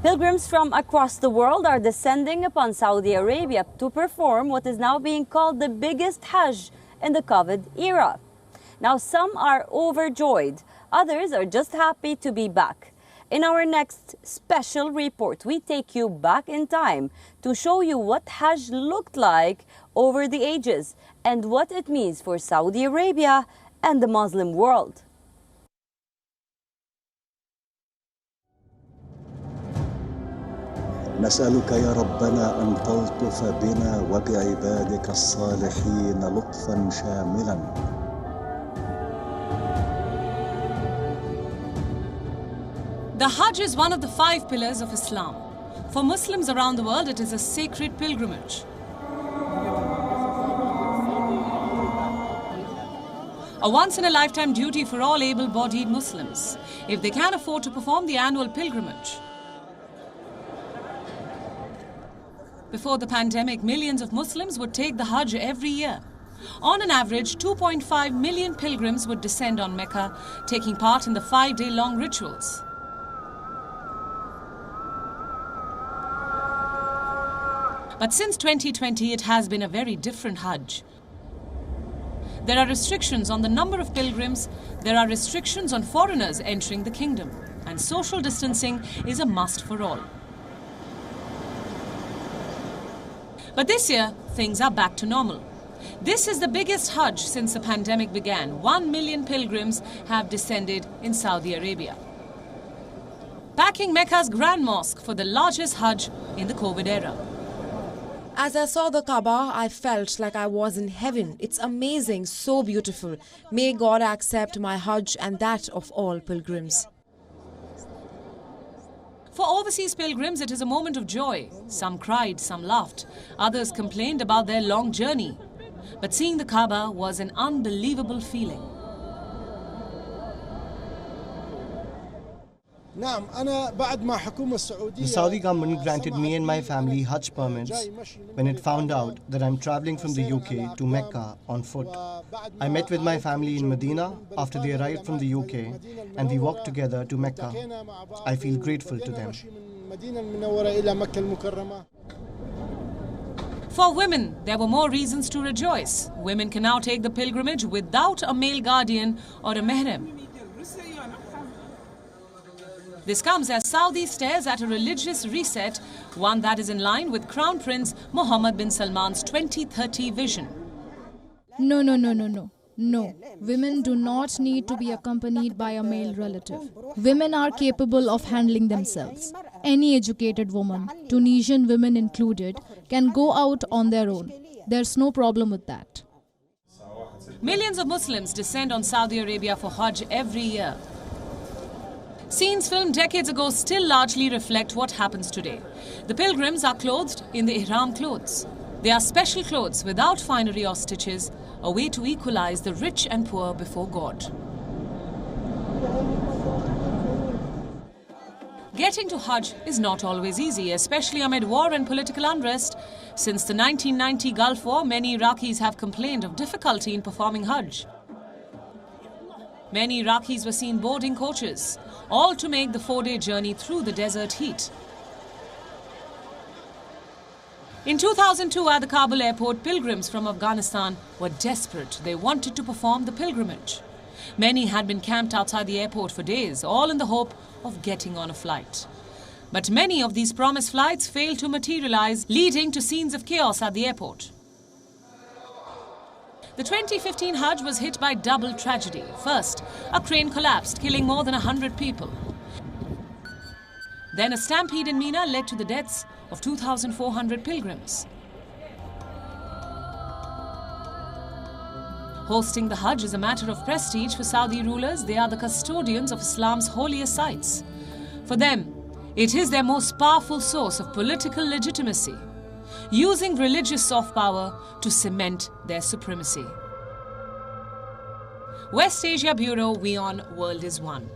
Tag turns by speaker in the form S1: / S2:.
S1: Pilgrims from across the world are descending upon Saudi Arabia to perform what is now being called the biggest Hajj in the COVID era. Now, some are overjoyed, others are just happy to be back. In our next special report, we take you back in time to show you what Hajj looked like over the ages and what it means for Saudi Arabia and the Muslim world.
S2: نسألك يا ربنا أن تلطف بنا وبعبادك الصالحين لطفا شاملا.
S3: The Hajj is one of the 5 pillars of Islam. For Muslims around the world, it is a sacred pilgrimage. A once-in-a-lifetime duty for all able-bodied Muslims, if they can afford to perform the annual pilgrimage. Before the pandemic, millions of Muslims would take the Hajj every year. On an average, 2.5 million pilgrims would descend on Mecca, taking part in the 5-day-long rituals. But since 2020, it has been a very different Hajj. There are restrictions on the number of pilgrims, there are restrictions on foreigners entering the kingdom, and social distancing is a must for all. But this year, things are back to normal. This is the biggest Hajj since the pandemic began. 1 million pilgrims have descended in Saudi Arabia, packing Mecca's Grand Mosque for the largest Hajj in the COVID era.
S4: As I saw the Kaaba, I felt like I was in heaven. It's amazing, so beautiful. May God accept my Hajj and that of all pilgrims.
S3: For overseas pilgrims, it is a moment of joy. Some cried, some laughed. Others complained about their long journey. But seeing the Kaaba was an unbelievable feeling.
S5: The Saudi government granted me and my family Hajj permits when it found out that I'm traveling from the UK to Mecca on foot. I met with my family in Medina after they arrived from the UK and we walked together to Mecca. I feel grateful to them.
S3: For women, there were more reasons to rejoice. Women can now take the pilgrimage without a male guardian or a mahram. This comes as Saudi stares at a religious reset, one that is in line with Crown Prince Mohammed bin Salman's 2030 vision.
S6: No. No. Women do not need to be accompanied by a male relative. Women are capable of handling themselves. Any educated woman, Tunisian women included, can go out on their own. There's no problem with that.
S3: Millions of Muslims descend on Saudi Arabia for Hajj every year. Scenes filmed decades ago still largely reflect what happens today. The pilgrims are clothed in the ihram clothes. They are special clothes without finery or stitches, a way to equalize the rich and poor before God. Getting to Hajj is not always easy, especially amid war and political unrest. Since the 1990 Gulf War, many Iraqis have complained of difficulty in performing Hajj. Many Iraqis were seen boarding coaches, all to make the 4-day journey through the desert heat. In 2002, at the Kabul airport, pilgrims from Afghanistan were desperate. They wanted to perform the pilgrimage. Many had been camped outside the airport for days, all in the hope of getting on a flight. But many of these promised flights failed to materialize, leading to scenes of chaos at the airport. The 2015 Hajj was hit by double tragedy. First, a crane collapsed, killing more than 100 people. Then a stampede in Mina led to the deaths of 2,400 pilgrims. Hosting the Hajj is a matter of prestige for Saudi rulers. They are the custodians of Islam's holiest sites. For them, it is their most powerful source of political legitimacy, using religious soft power to cement their supremacy. West Asia Bureau, WION World is One.